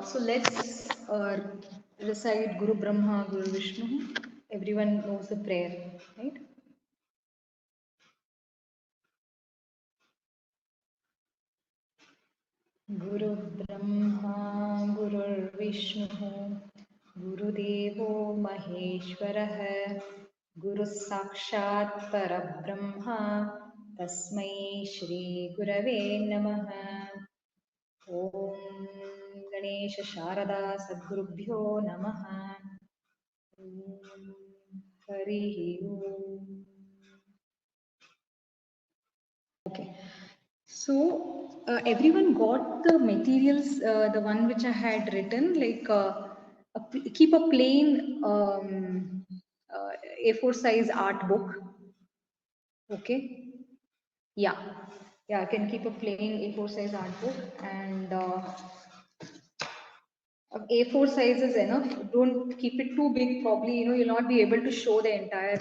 So let's recite Guru Brahma, Guru Vishnu. Everyone knows the prayer, right? Guru Brahma, Guru Vishnu, Gurudevo Maheshwarah, Guru Sakshat Parabrahma, Tasmai Shri Gurave Namaha. Om Ganesha Sharada Sadgurubhyo Namaha. Om Hari Om. Okay. So everyone got the materials, the one which I had written, like keep a plain A4 size art book. Okay. Yeah. Yeah, I can keep a plain A4 size art book, and A4 size is enough. Don't keep it too big. Probably, you'll not be able to show the entire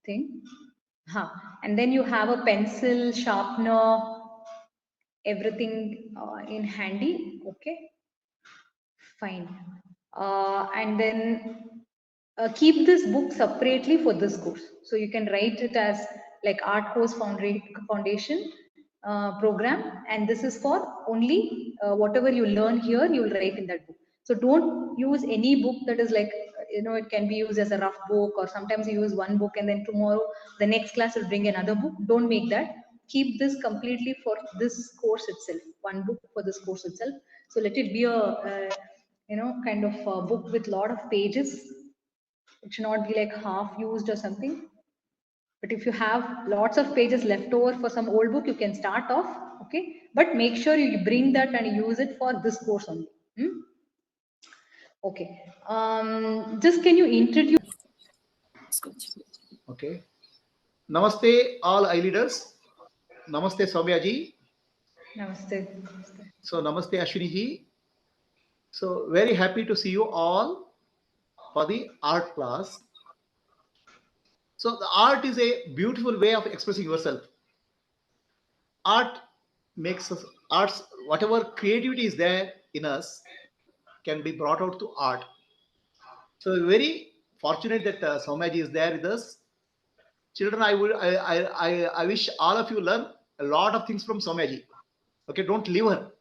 thing. Huh. And then you have a pencil, sharpener, everything in handy. Okay, fine. And then keep this book separately for this course. So you can write it as like Art Course Foundation program, and this is for only whatever you learn here, you will write in that book. So don't use any book that is like, it can be used as a rough book, or sometimes you use one book and then tomorrow the next class will bring another book. Don't make that. Keep this completely for this course itself, one book for this course itself. So let it be a kind of a book with lot of pages. It should not be like half used or something. But if you have lots of pages left over for some old book, you can start off. Okay, but make sure you bring that and use it for this course only. Okay. Just can you introduce? Okay. Namaste, all iLeaders. Namaste, Soumya ji. Namaste. So, Namaste, Ashwini ji. So, very happy to see you all for the art class. So, the art is a beautiful way of expressing yourself. Art makes us, arts, whatever creativity is there in us can be brought out to art. So, very fortunate that Soumya ji is there with us. Children, I wish all of you learn a lot of things from Soumya ji. Okay, don't leave her.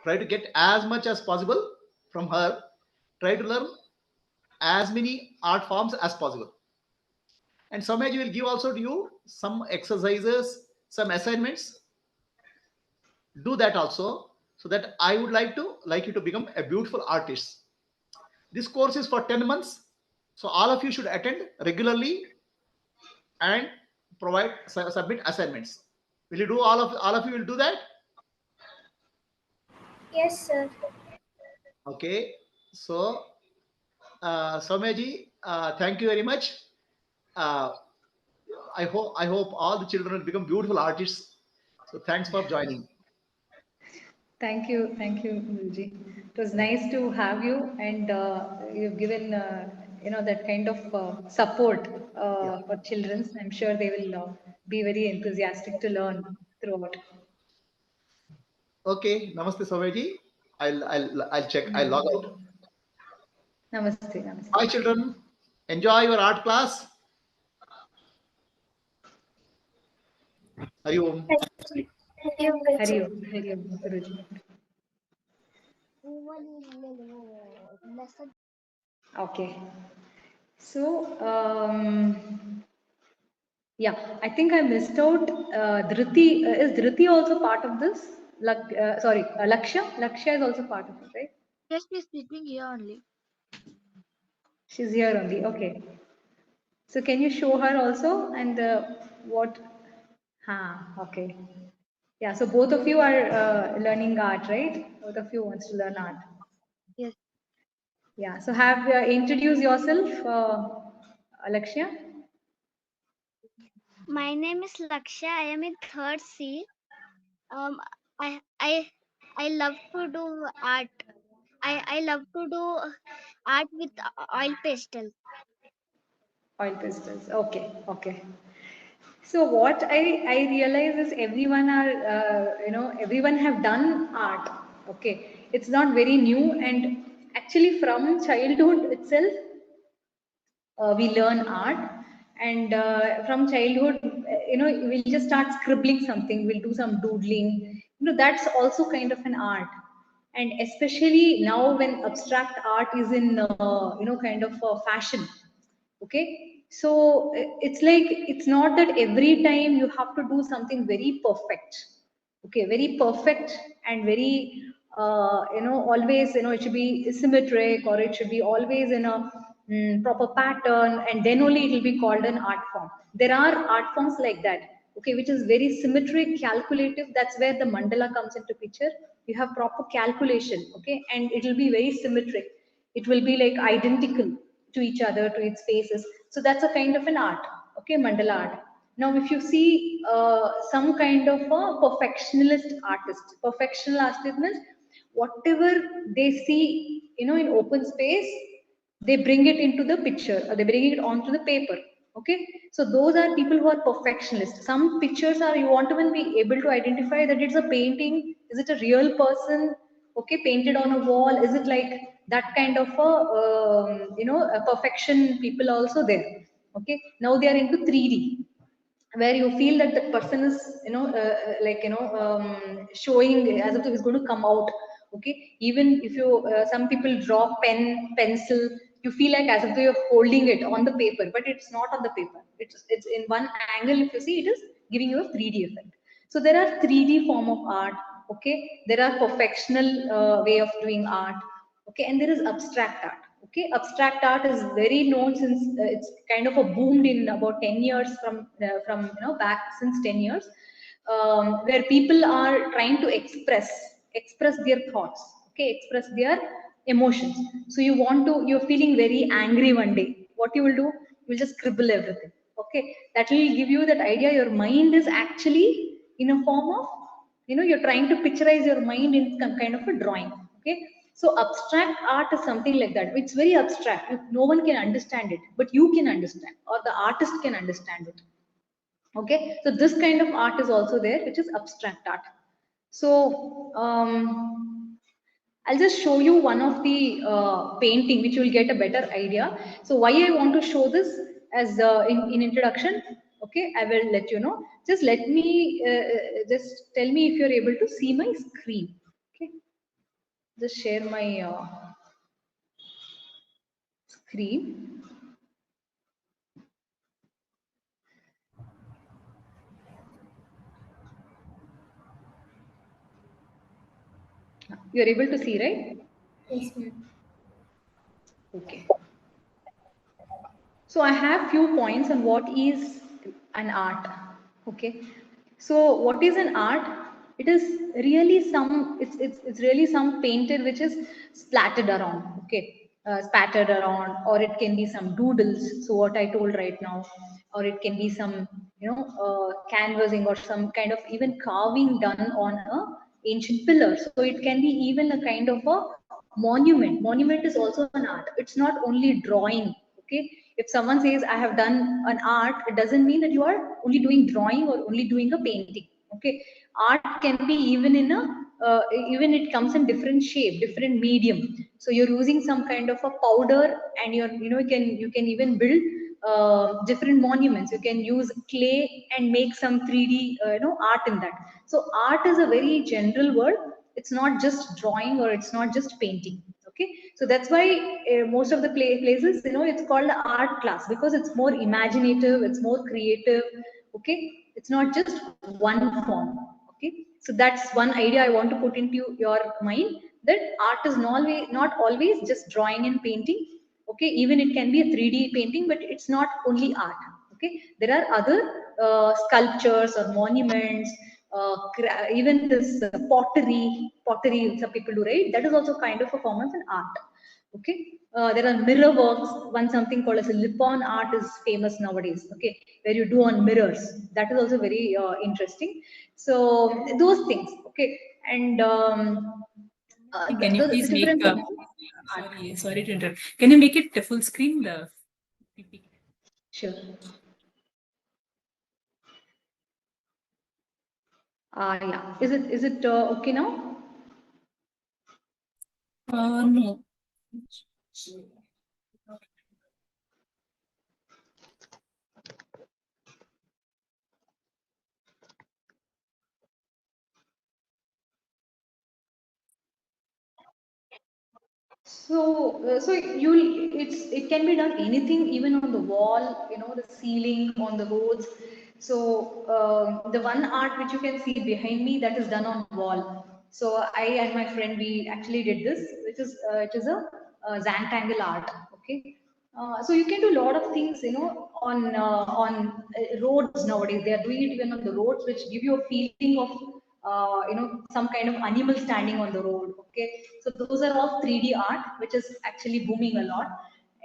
Try to get as much as possible from her. Try to learn as many art forms as possible. And Soumya ji will give also to you some exercises, some assignments. Do that also, so that I would like you to become a beautiful artist. This course is for 10 months. So all of you should attend regularly and submit assignments. Will you do all of you will do that? Yes, sir. Okay. So Soumya ji, thank you very much. I hope all the children will become beautiful artists. So thanks for joining. Thank you, Guruji. It was nice to have you, and you've given that kind of support Yeah. for children. I'm sure they will be very enthusiastic to learn throughout. Okay. Namaste, Soumya ji. I'll check. I'll log out. Namaste, namaste. Bye, children. Enjoy your art class. Hari Om. Hari Om, Guruji. Okay. So, yeah, I think I missed out. Dhriti, is Dhriti also part of this? Lakshya? Lakshya is also part of it, right? Yes, she's sleeping here only. She's here only. Okay. So can you show her also and what? Okay. Yeah. So both of you are learning art, right? Both of you wants to learn art. Yes. Yeah. So have introduce yourself, Alakshya. My name is Lakshya. I am in third C. Um, I I I love to do art. I love to do art with oil pastel. Oil pastels. Okay. Okay. So what I realize is everyone have done art. Okay, It's not very new, and actually from childhood itself we learn art. And from childhood, we'll just start scribbling something, we'll do some doodling, that's also kind of an art. And especially now when abstract art is in kind of fashion. Okay, so it's like, it's not that every time you have to do something very perfect. Okay, very perfect and very always, it should be symmetric, or it should be always in a proper pattern, and then only it will be called an art form. There are art forms like that, okay, which is very symmetric, calculative. That's where the mandala comes into picture. You have proper calculation, okay, and it will be very symmetric. It will be like identical to each other, to its faces. So that's a kind of an art, okay, mandala art. Now, if you see some kind of a perfectionist artist, perfectional artist means whatever they see, in open space, they bring it into the picture, or they bring it onto the paper. Okay, so those are people who are perfectionists. Some pictures are, you won't even be able to identify that it's a painting. Is it a real person? Okay, painted on a wall. Is it like that kind of a a perfection people also there? Okay, now they are into 3D, where you feel that the person is showing as if it is going to come out. Okay, even if you some people draw pencil, you feel like as if you're holding it on the paper, but it's not on the paper. It's in one angle. If you see, it is giving you a 3D effect. So there are 3D form of art. Okay, there are perfectional way of doing art. Okay, and there is abstract art. Okay, abstract art is very known since it's kind of a boomed in about 10 years, from back since 10 years, where people are trying to express their thoughts. Okay, express their emotions. So you're feeling very angry one day. What you will do, you will just scribble everything. Okay, that will give you that idea your mind is actually in a form of, you're trying to picturize your mind in some kind of a drawing. Okay, so abstract art is something like that. It's very abstract. No one can understand it, but you can understand, or the artist can understand it. Okay, so this kind of art is also there, which is abstract art. So I'll just show you one of the painting, which you will get a better idea. So why I want to show this as in introduction, okay, I will let you know. Just let me, just tell me if you're able to see my screen. Okay, just share my screen. You're able to see, right? Yes, ma'am. Okay. So I have few points on what is an art. Okay. So what is an art? It is really some, it's really some painted which is splattered around. Okay. Spattered around, or it can be some doodles. So what I told right now, or it can be some, canvassing, or some kind of even carving done on a ancient pillar. So it can be even a kind of a monument. Monument is also an art. It's not only drawing. Okay, if someone says I have done an art, it doesn't mean that you are only doing drawing or only doing a painting. Okay, art can be even in a even it comes in different shape, different medium. So you're using some kind of a powder, and you can even build different monuments. You can use clay and make some 3D art in that. So art is a very general word. It's not just drawing, or it's not just painting. Okay, so that's why most of the places, it's called art class, because it's more imaginative, it's more creative. Okay, it's not just one form. Okay, so that's one idea I want to put into your mind, that art is not always just drawing and painting. Okay, even it can be a 3D painting, but it's not only art. Okay, there are other sculptures or monuments, even this pottery some people do, right? That is also kind of a form of an art. Okay, there are mirror works. One something called as a lip-on art is famous nowadays. Okay, where you do on mirrors. That is also very interesting. So those things. Okay, and Can you the please make different forms of art. sorry to interrupt. Can you make it full screen, the PPT? Sure. Yeah. Is it okay now? No. So it can be done anything, even on the wall, the ceiling, on the roads. So the one art which you can see behind me, that is done on wall. So I and my friend, we actually did this, which is it is a Zantangle art. Okay, so you can do a lot of things, on roads nowadays. They are doing it even on the roads, which give you a feeling of some kind of animal standing on the road. Okay, so those are all 3D art, which is actually booming a lot.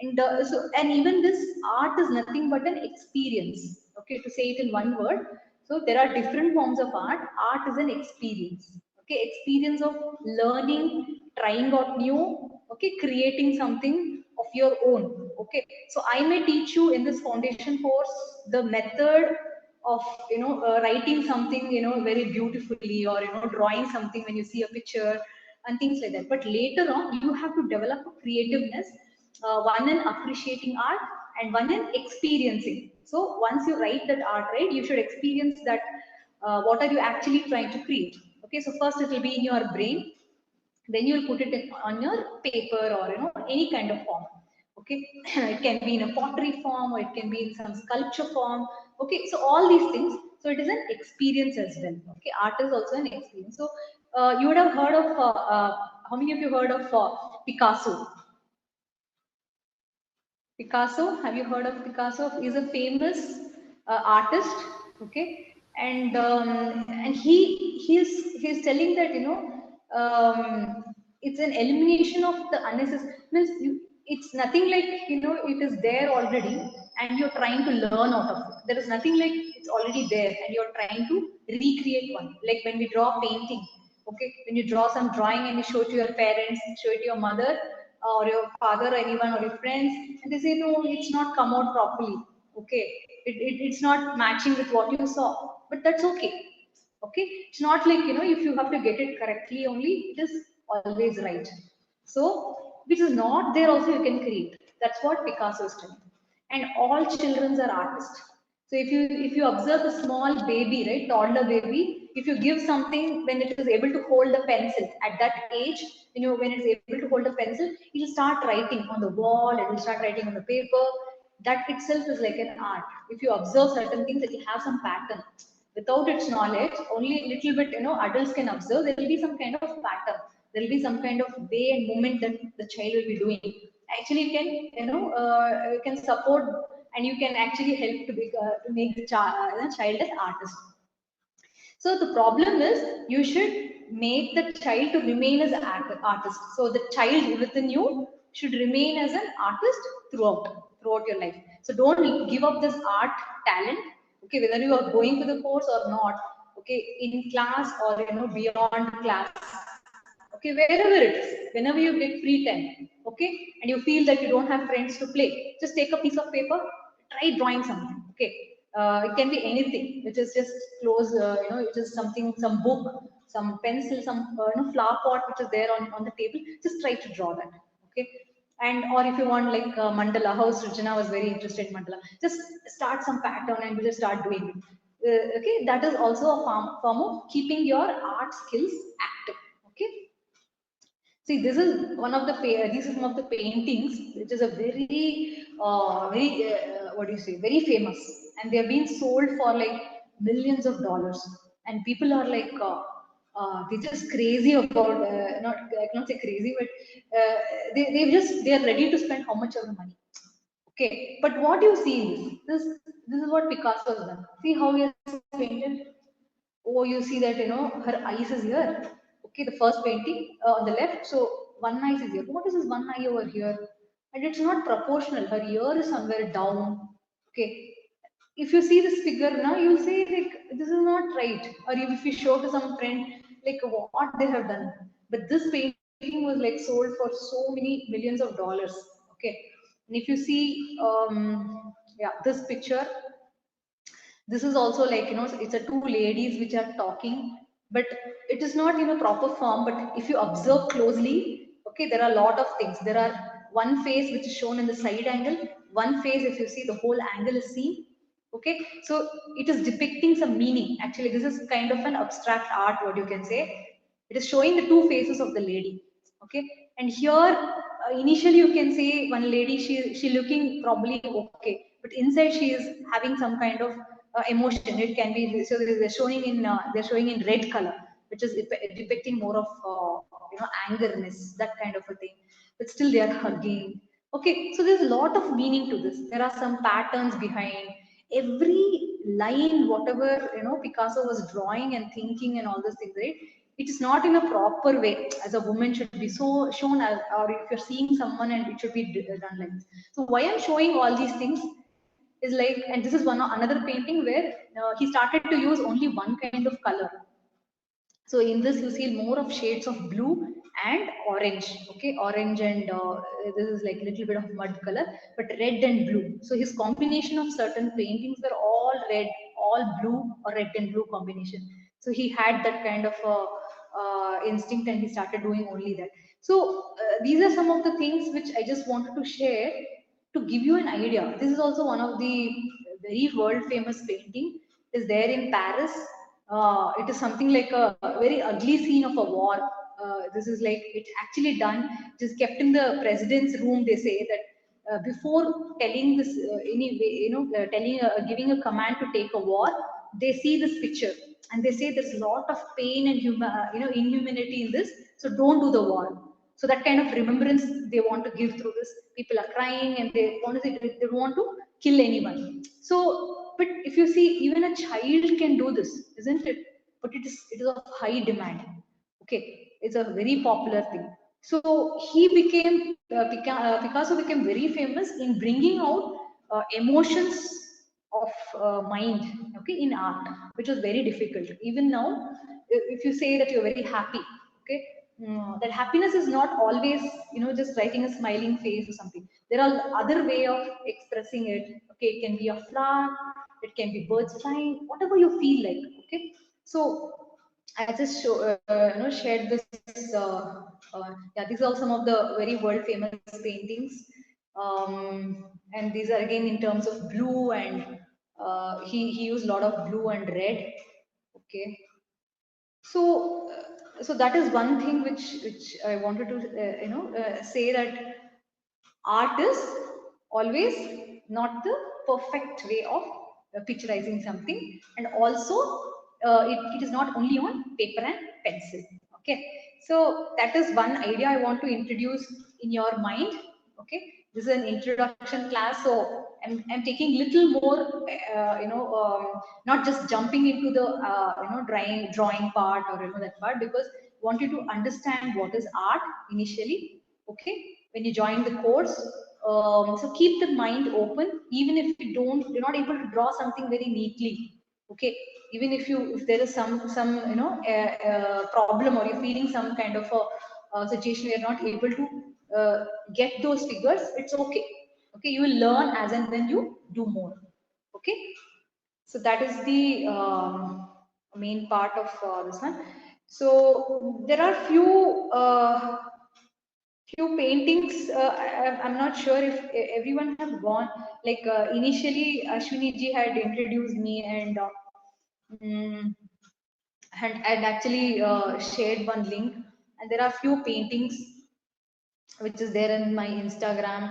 And even this art is nothing but an experience. Okay, to say it in one word. So there are different forms of art. Art is an experience. Okay, experience of learning, trying out new. Okay, creating something of your own. Okay, so I may teach you in this foundation course the method of writing something very beautifully, or drawing something when you see a picture and things like that. But later on you have to develop a creativeness, one in appreciating art and one in experiencing. So once you write that art, right, you should experience that, what are you actually trying to create. Okay, so first it will be in your brain, then you will put it on your paper, or any kind of form. Okay, it can be in a pottery form, or it can be in some sculpture form. Okay, so all these things, so it is an experience as well. Okay, art is also an experience. So you would have heard of how many of you heard of Picasso? Picasso, have you heard of Picasso? He's a famous artist, okay, and he's telling that it's an elimination of the unnecessary. Means it's nothing like it is there already, and you're trying to learn out of it. There is nothing like it's already there, and you're trying to recreate one. Like when we draw painting, okay, when you draw some drawing and you show it to your parents, show it to your mother, or your father, or anyone, or your friends, and they say, no, it's not come out properly. Okay, it's not matching with what you saw, but that's okay. Okay, it's not like if you have to get it correctly only, it is always right. So which is not there also, you can create. That's what Picasso is telling. And all children are artists. So if you observe a small baby, right, toddler baby, if you give something, when it is able to hold the pencil at that age, when it's able to hold a pencil, it will start writing on the wall, it will start writing on the paper. That itself is like an art. If you observe certain things, it will have some pattern. Without its knowledge, only little bit, adults can observe, there will be some kind of pattern. There will be some kind of way and movement that the child will be doing. Actually, you can, you can support, and you can actually help to make the child as artist. So the problem is, you should make the child to remain as an artist. So the child within you should remain as an artist throughout your life. So don't give up this art talent. Okay, whether you are going to the course or not. Okay, in class or beyond class. Okay, wherever it is, whenever you get free time. Okay, and you feel that you don't have friends to play, just take a piece of paper, try drawing something. Okay, it can be anything which is just close, it is something, some book, some pencil, some flower pot which is there on the table, just try to draw that. Okay, and or if you want like mandala, how Srijana was very interested in mandala, just start some pattern and you just start doing it. Okay, that is also a form of keeping your art skills active. Okay, see, this is one of the these are some of the paintings, which is a very what do you say, very famous, and they have been sold for like millions of dollars, and people are like they're just crazy about not, I cannot say crazy, but they are ready to spend how much of the money. Okay, but what you see is this is what Picasso has done. See how he has painted. Oh, you see that her eyes is here. Okay, the first painting on the left. So one eye is here. What is this one eye over here? And it's not proportional. Her ear is somewhere down. Okay, if you see this figure now, you'll say like this is not right. Or if you show to some friend like what they have done. But this painting was like sold for so many millions of dollars. Okay, and if you see yeah, this picture, this is also like it's a two ladies which are talking, but it is not in a proper form. But if you observe closely, Okay, there are a lot of things. There are one face which is shown in the side angle, one face, if you see, the whole angle is seen. Okay, so it is depicting some meaning. Actually, this is kind of an abstract art, what you can say. It is showing the two faces of the lady. Okay, and here initially you can say one lady, she looking probably okay, but inside she is having some kind of emotion. It can be, so they're showing in red color, which is depicting more of angerness, that kind of a thing. But still they are hugging. Okay, so there's a lot of meaning to this. There are some patterns behind every line, whatever Picasso was drawing and thinking and all those things, right? It is not in a proper way as a woman should be so shown as, or if you're seeing someone and it should be done like this. So why I'm showing all these things is like, and this is another painting where he started to use only one kind of color. So in this you see more of shades of blue and orange. Okay, orange and this is like a little bit of mud color, but red and blue. So his combination of certain paintings were all red, all blue, or red and blue combination. So he had that kind of instinct, and he started doing only that. So these are some of the things which I just wanted to share to give you an idea. This is also one of the very world famous painting, is there in Paris. It is something like a very ugly scene of a war. This is like it actually done, just kept in the president's room. They say that before telling this anyway, telling giving a command to take a war, they see this picture and they say there's a lot of pain and inhumanity in this, so don't do the war. So that kind of remembrance they want to give through this. People are crying and they want to say they don't want to kill anyone. So, but if you see, even a child can do this, isn't it? But it is of high demand. Okay, it's a very popular thing. So he became Picasso became very famous in bringing out emotions of mind, okay, in art, which was very difficult. Even now, if you say that you're very happy, okay, that happiness is not always just writing a smiling face or something. There are other way of expressing it. Okay, it can be a flower, it can be birds flying, whatever you feel like. Okay, so I just shared this. Yeah, these are some of the very world famous paintings, and these are again in terms of blue, and he used a lot of blue and red. Okay, so so that is one thing which I wanted to say, that art is always not the perfect way of picturizing something, and also it is not only on paper and pencil. Okay, so that is one idea I want to introduce in your mind. Okay, this is an introduction class, so I'm taking little more not just jumping into the drawing part, or that part, because I want you to understand what is art initially. Okay, when you join the course, so keep the mind open, even if you're not able to draw something very neatly. Okay, even if there is some problem, or you're feeling some kind of a situation where you're not able to get those figures, it's okay. Okay, you will learn as and when you do more. Okay, so that is the main part of this one. So there are few paintings. I'm not sure if everyone have gone. Like initially, Ashwini ji had introduced me, mm, and actually shared one link. And there are few paintings which is there in my Instagram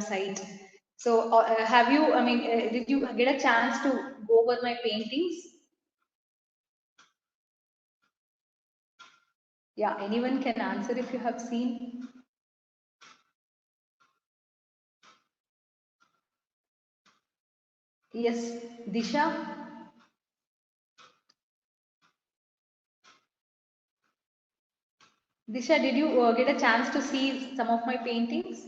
site. So have you? I mean, did you get a chance to go over my paintings? Yeah, anyone can answer if you have seen. Yes, Disha. Disha, did you get a chance to see some of my paintings?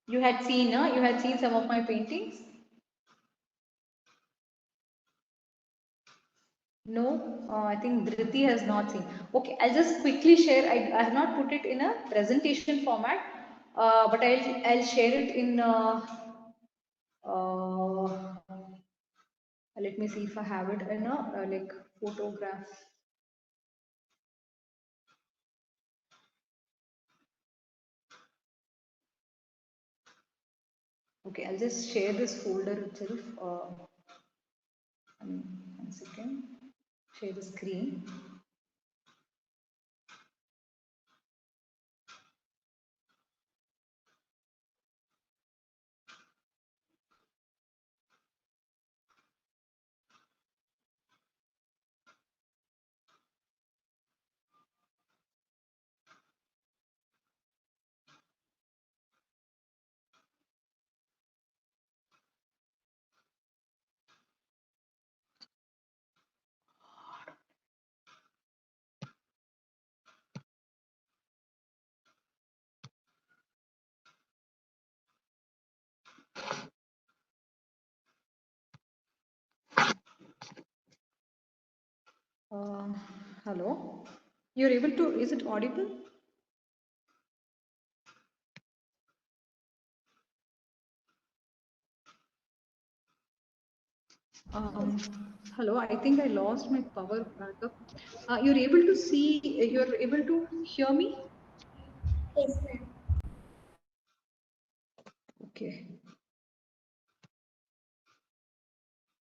You had seen, you had seen some of my paintings? No, I think Dhriti has not seen. Okay, I'll just quickly share. I have not put it in a presentation format, but I'll share it in Let me see if I have it in a like photograph. Okay, I'll just share this folder itself. One second. Share the screen. Hello. You're able to, is it audible? Hello, I think I lost my power backup. You're able to see, you're able to hear me? Yes, ma'am. Okay.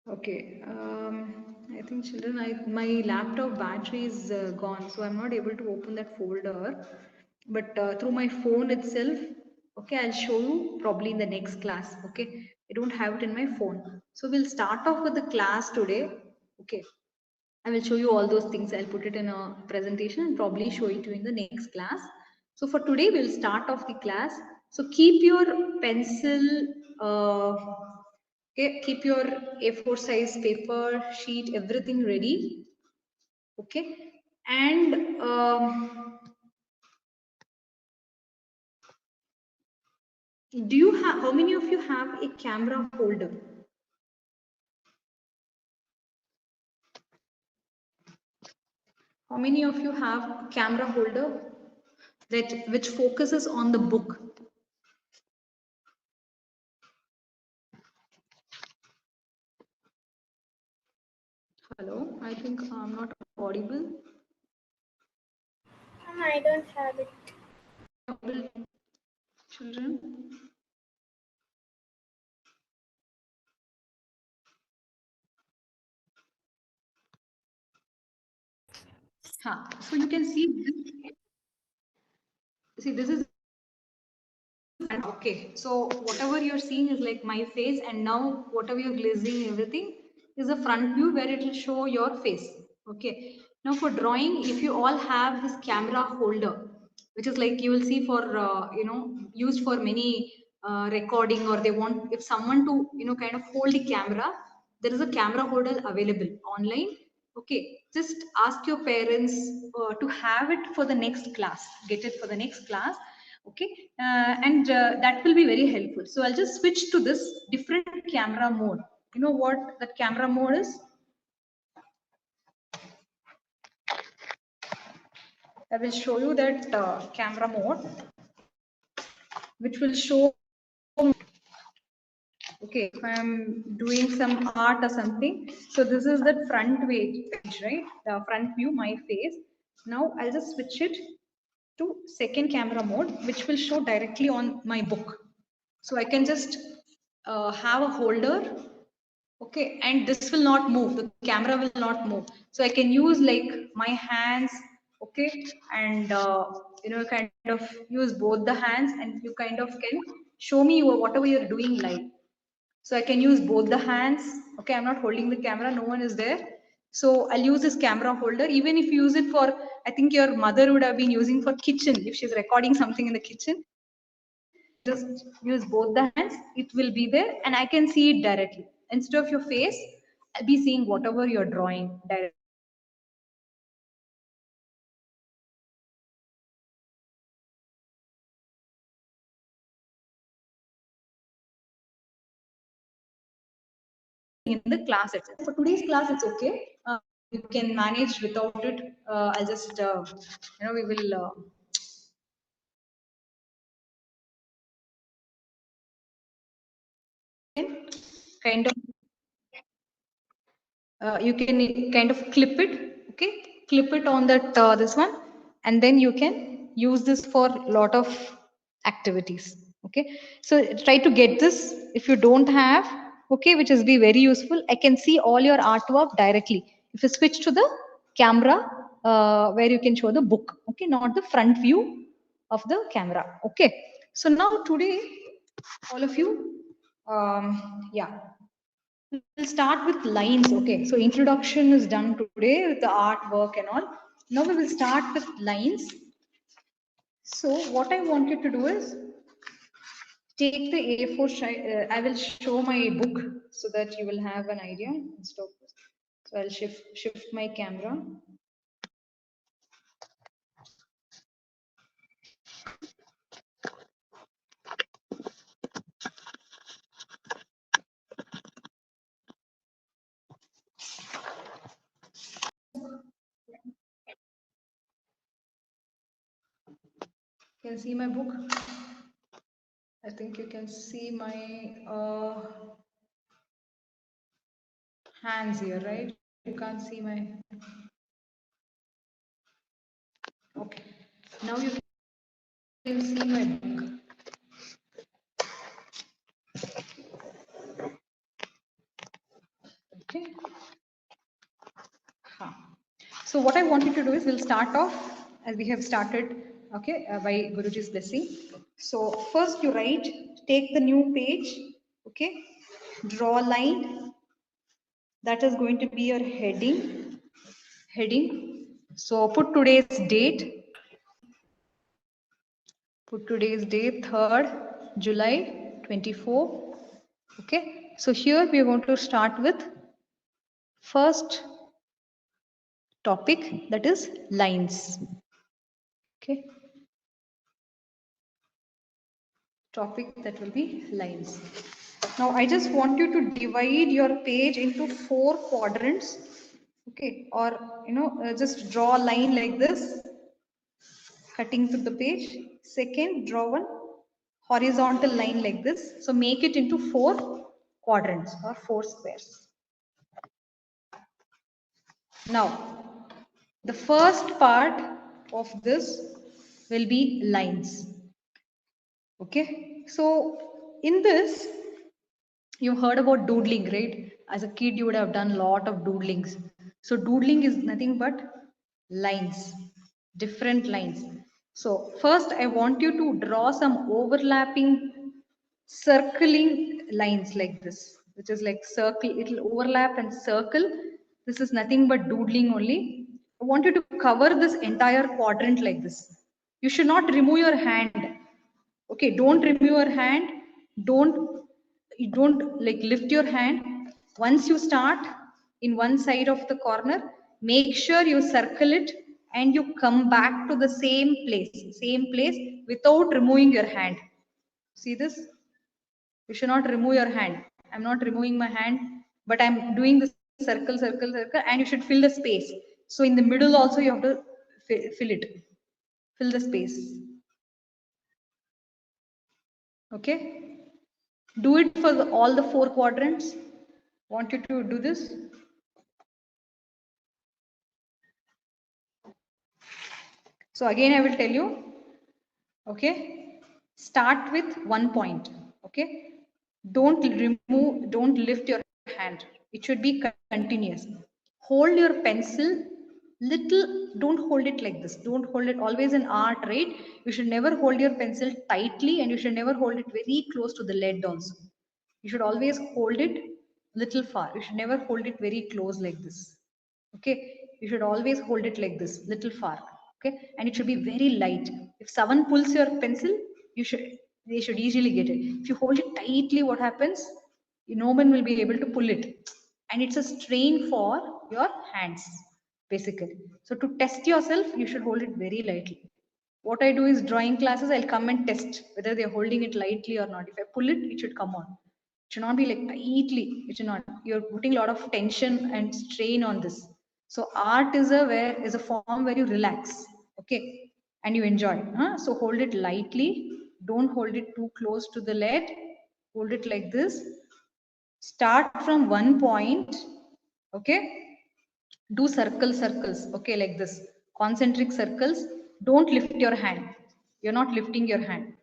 Okay. I think children, my laptop battery is gone, so I'm not able to open that folder. But through my phone itself, okay, I'll show you probably in the next class. Okay, I don't have it in my phone. So we'll start off with the class today. Okay, I will show you all those things. I'll put it in a presentation and probably show it to you in the next class. So for today, we'll start off the class. So keep your pencil, okay, keep your A4 size paper, sheet, everything ready. Okay, and do you have, how many of you have a camera holder? How many of you have camera holder that which focuses on the book? Hello, I think I'm not audible. I don't have it. Audible, children. So you can see this. See, this is okay. So whatever you're seeing is like my face, and now whatever you're glazing everything is a front view where it will show your face. Okay. Now for drawing, if you all have this camera holder, which is like you will see for used for many recording, or they want if someone to kind of hold the camera, there is a camera holder available online. Okay, just ask your parents to have it for the next class. Get it for the next class. Okay, and that will be very helpful. So I'll just switch to this different camera mode. You know what that camera mode is? I will show you that camera mode, which will show, okay, if I'm doing some art or something. So this is the front page, right? The front view, my face. Now I'll just switch it to second camera mode, which will show directly on my book. So I can just have a holder, okay, and this will not move. The camera will not move. So I can use like my hands, okay, and kind of use both the hands, and you kind of can show me whatever you're doing live. So I can use both the hands. Okay, I'm not holding the camera, no one is there. So I'll use this camera holder. Even if you use it for, I think your mother would have been using for kitchen, if she's recording something in the kitchen, just use both the hands, it will be there and I can see it directly. Instead of your face, I'll be seeing whatever you're drawing directly. In the class itself. For today's class, it's okay. You can manage without it. I'll just, we will kind of you can kind of clip it, okay? Clip it on that this one, and then you can use this for a lot of activities, okay? So try to get this. If you don't have, okay, which is be very useful. I can see all your artwork directly. If you switch to the camera, where you can show the book, okay, not the front view of the camera, okay? So now today, all of you, yeah, we'll start with lines, okay? So introduction is done today with the artwork and all. Now we will start with lines. So what I want you to do is take the A4, I will show my book so that you will have an idea. Stop. So I'll shift my camera. Can you see my book? I think you can see my hands here, right? You can't see my, okay. Now you can see my book. Okay. Huh. So what I want you to do is we'll start off as we have started, okay, by Guruji's blessing. So first you write, take the new page, okay, draw a line. That is going to be your heading. So put today's date. Put today's date, 3rd July 24. Okay. So here we are going to start with first topic, that is lines. Okay. Topic that will be lines. Now I just want you to divide your page into 4 quadrants, okay, or just draw a line like this, cutting to the page. Second, draw one horizontal line like this. So make it into 4 quadrants or 4 squares. Now the first part of this will be lines. Okay, so in this you heard about doodling, right? As a kid, you would have done a lot of doodlings. So doodling is nothing but lines, different lines. So first, I want you to draw some overlapping, circling lines like this, which is like circle. It will overlap and circle. This is nothing but doodling only. I want you to cover this entire quadrant like this. You should not remove your hand. Okay, don't remove your hand. Don't you don't like lift your hand. Once you start in one side of the corner, make sure you circle it and you come back to the same place without removing your hand. See this? You should not remove your hand. I'm not removing my hand, but I'm doing the circle, and you should fill the space. So in the middle also you have to fill it, fill the space. Okay, do it for all the 4 quadrants. Want you to do this. So again I will tell you, okay, start with 1 point, okay, don't lift your hand, it should be continuous. Hold your pencil little, don't hold it like this, don't hold it always in art, right? You should never hold your pencil tightly and you should never hold it very close to the lead also. You should always hold it little far, you should never hold it very close like this. Okay, you should always hold it like this, little far. Okay, and it should be very light. If someone pulls your pencil, you should they should easily get it. If you hold it tightly, what happens? No one will be able to pull it, and it's a strain for your hands basically. So to test yourself, you should hold it very lightly. What I do is drawing classes, I'll come and test whether they're holding it lightly or not. If I pull it, it should come on. It should not be like tightly. It should not. You're putting a lot of tension and strain on this. So art is a form where you relax, okay, and you enjoy. Huh? So hold it lightly. Don't hold it too close to the lead. Hold it like this. Start from 1 point Okay, do circles, okay, like this, concentric circles. Don't lift your hand. You're not lifting your hand.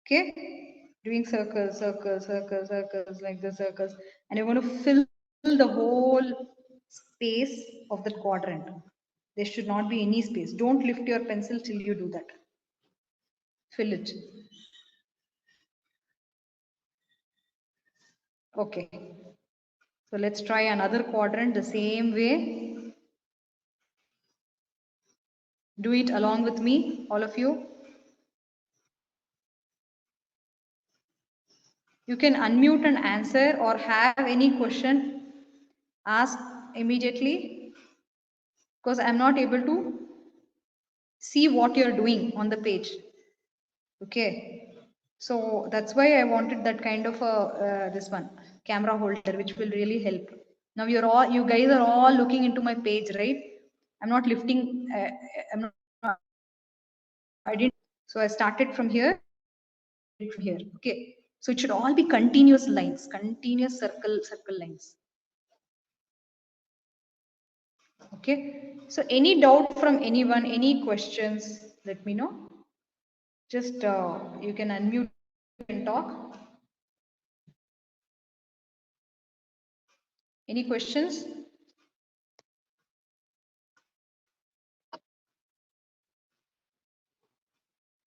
Okay, doing circles like the circles, and you're going to fill the whole space of that quadrant. There should not be any space. Don't lift your pencil till you do that. Fill it. Okay, so let's try another quadrant the same way. Do it along with me, all of you. You can unmute and answer, or have any question, ask immediately, because I'm not able to see what you're doing on the page. Okay, so that's why I wanted that kind of a this one camera holder, which will really help. Now you guys are all looking into my page, right? I'm not lifting. I'm not. I didn't. So I started from here. From here. Okay. So it should all be continuous lines, continuous circle lines. Okay. So any doubt from anyone, any questions, let me know. Just you can unmute and talk. Any questions?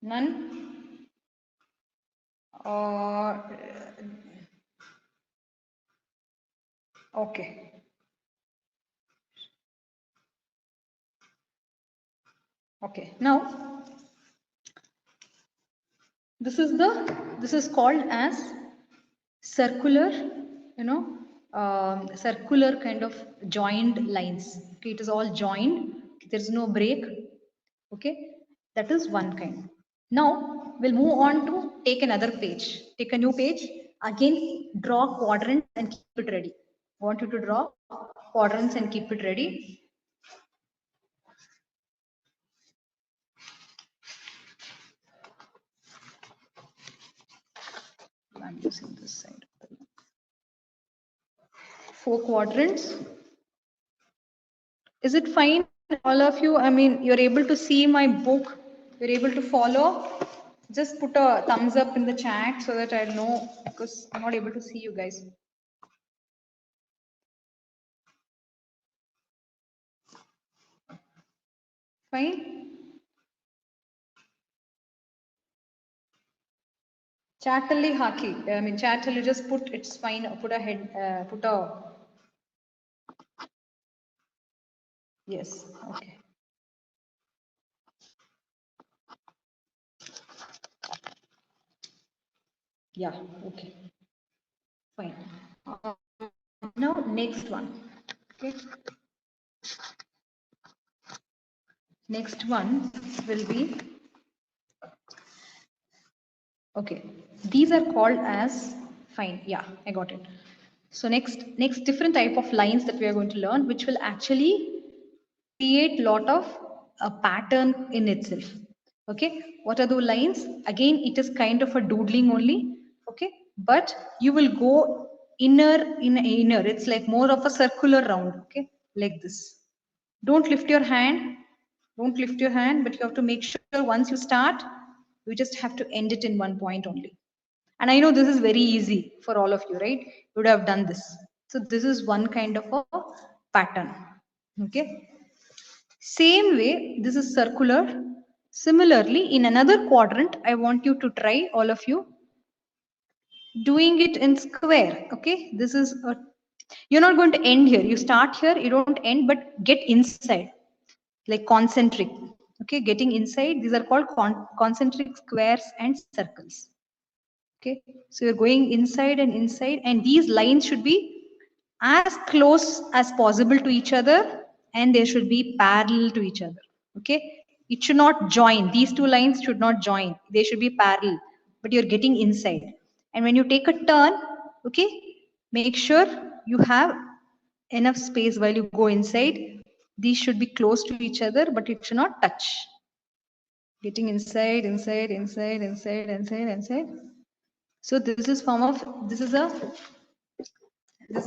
None? Okay. Okay. Now this is called as circular, you know, circular kind of joined lines. Okay, it is all joined. There's no break. Okay, that is one kind. Now we'll move on to take another page. Take a new page. Again, draw quadrants and keep it ready. I want you to draw quadrants and keep it ready. I'm using this side. 4 quadrants. Is it fine, all of you? I mean, you're able to see my book. You're able to follow. Just put a thumbs up in the chat so that I'll know, because I'm not able to see you guys. Fine. Chatally haki. I mean, chatally just put it's fine. Put a head. Put a yes. Okay. Yeah. Okay. Fine. Now next one. Okay. Next one will be okay. These are called as fine. Yeah, I got it. So next different type of lines that we are going to learn, which will actually create lot of a pattern in itself. Okay, what are those lines? Again, it is kind of a doodling only. Okay, but you will go inner. It's like more of a circular round. Okay, like this. Don't lift your hand. Don't lift your hand, but you have to make sure once you start, you just have to end it in one point only. And I know this is very easy for all of you, right? You would have done this. So this is one kind of a pattern. Okay. Same way, this is circular. Similarly, in another quadrant, I want you to try, all of you, doing it in square. Okay. This is a, you're not going to end here. You start here, you don't end, but get inside, like concentric. Okay. Getting inside, these are called concentric squares and circles. Okay, so you're going inside and inside, and these lines should be as close as possible to each other, and they should be parallel to each other. Okay, it should not join. These two lines should not join. They should be parallel, but you're getting inside. And when you take a turn, okay, make sure you have enough space while you go inside. These should be close to each other, but it should not touch. Getting inside, inside, inside, inside, inside, inside. So this is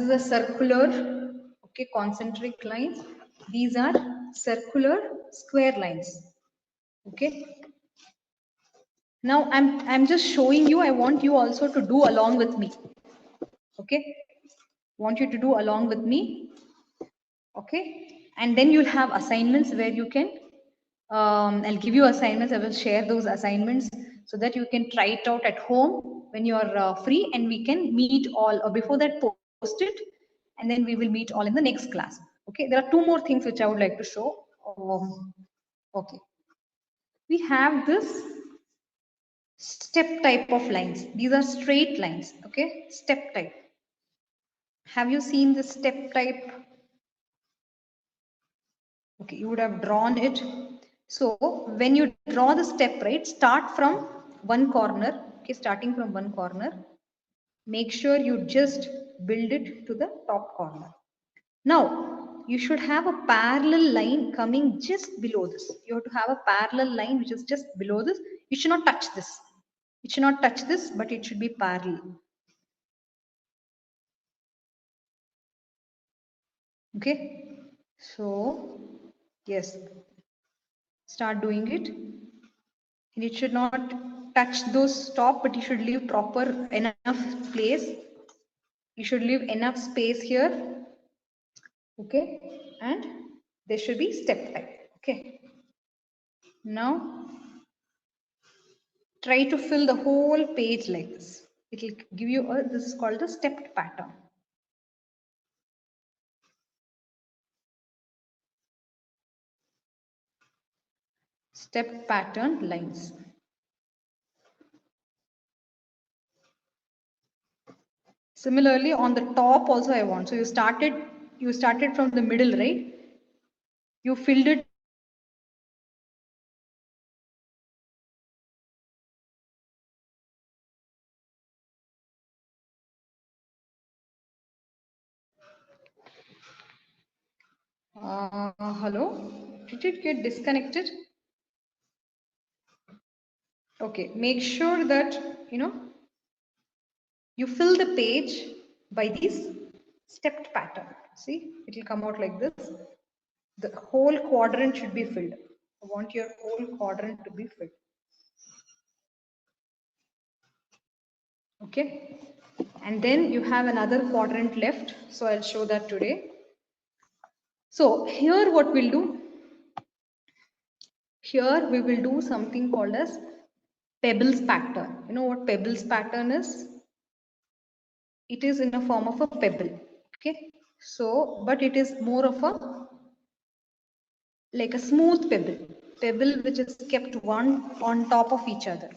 a circular Okay, concentric lines. These are circular square lines. Okay. Now I'm just showing you. I want you also to do along with me. Okay. Want you to do along with me. Okay. And then you'll have assignments where you can. I'll give you assignments. I will share those assignments so that you can try it out at home when you are free, and we can meet all. Or before that, post it, and then we will meet all in the next class. Okay. There are two more things which I would like to show. Okay. We have this step type of lines. These are straight lines. Okay. Step type. Have you seen this step type? Okay, you would have drawn it. So when you draw the step, right, start from one corner. Okay, starting from one corner. Make sure you just build it to the top corner. Now, you should have a parallel line coming just below this. You have to have a parallel line which is just below this. You should not touch this. It should not touch this, but it should be parallel. Okay. So, yes, start doing it. And it should not touch those top, but you should leave proper enough place. You should leave enough space here. Okay. And there should be step type. Okay. Now, try to fill the whole page like this. It will give you a, this is called the stepped pattern. Step pattern lines. Similarly, on the top also I want. So you started from the middle, right? You filled it. Hello? Did it get disconnected? Okay, make sure that, you fill the page by this stepped pattern. See, it will come out like this. The whole quadrant should be filled. I want your whole quadrant to be filled. Okay. And then you have another quadrant left. So I'll show that today. So here what we'll do, here we will do something called as pebbles pattern. You know what pebbles pattern is? It is in a form of a pebble. Okay. So, but it is more of a like a smooth pebble which is kept one on top of each other.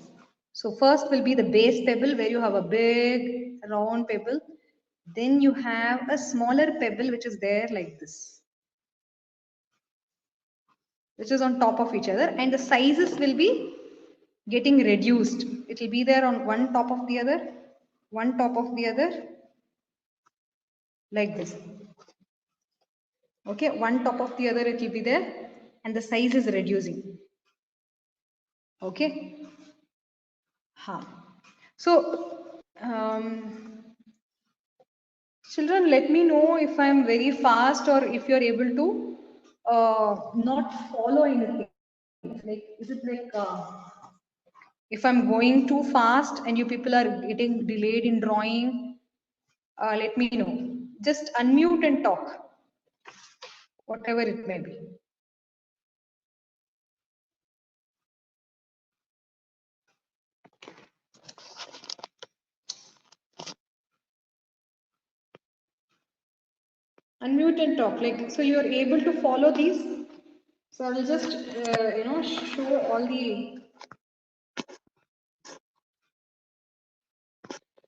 So first will be the base pebble where you have a big round pebble. Then you have a smaller pebble which is there like this, which is on top of each other, and the sizes will be getting reduced. It will be there on one top of the other, one top of the other, like this. Okay, one top of the other it will be there, and the size is reducing. Okay. So, children, let me know if I'm very fast or if you're able to not follow anything. Like, is it like if I'm going too fast and you people are getting delayed in drawing, let me know. Just unmute and talk, whatever it may be. Unmute and talk. Like, so you're able to follow these. So I'll just,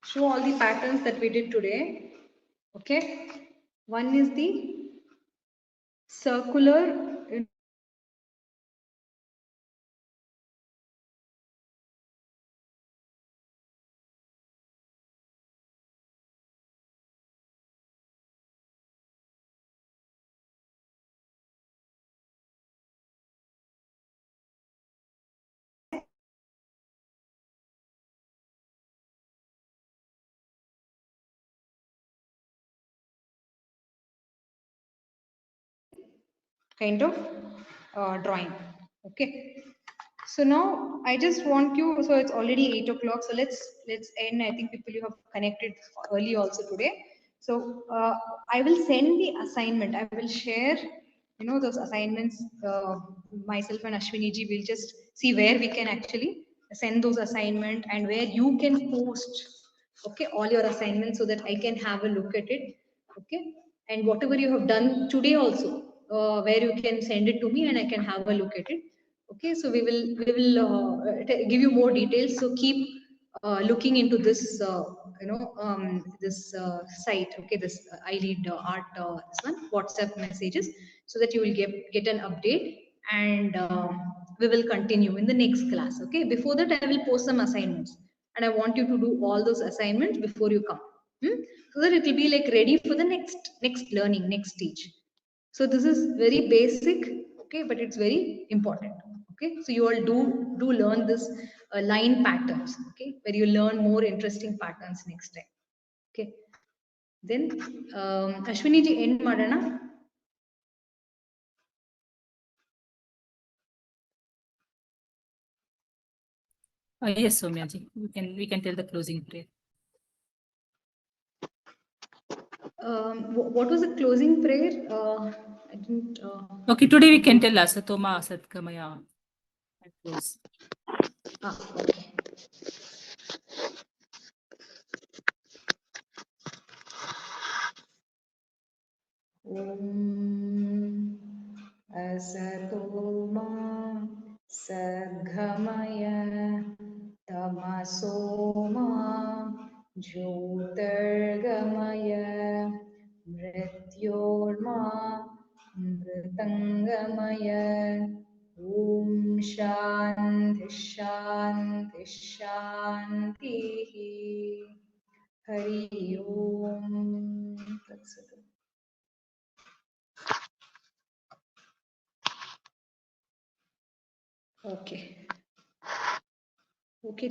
show all the patterns that we did today. Okay. One is the circular kind of drawing. Okay. So now I just want you. So it's already 8 o'clock. So let's end. I think people you have connected early also today. So I will send the assignment. I will share, those assignments. Myself and Ashwini ji will just see where we can actually send those assignment and where you can post, okay, all your assignments so that I can have a look at it, okay, and whatever you have done today also, where you can send it to me and I can have a look at it. Okay, so we will give you more details. So keep looking into this, this site. Okay, this iLead art, this one WhatsApp messages, so that you will get an update, and we will continue in the next class. Okay, before that I will post some assignments, and I want you to do all those assignments before you come, so that it will be like ready for the next learning, next stage. So this is very basic, okay, but it's very important. Okay, so you all do learn this line patterns, okay, where you learn more interesting patterns next time. Okay, then Ashwini ji end madana. Yes, Soumya ji, we can tell the closing prayer. What was the closing prayer? I didn't. Okay, today we can tell Asatoma Asatkamaya and close. Okay. Om Asatoma Sadgamaya Tamasoma Jyotirgamaya Mrityorma Mritangamaya. Om Shanti Shanti Shanti. Hari Om. That's it. Okay. Okay,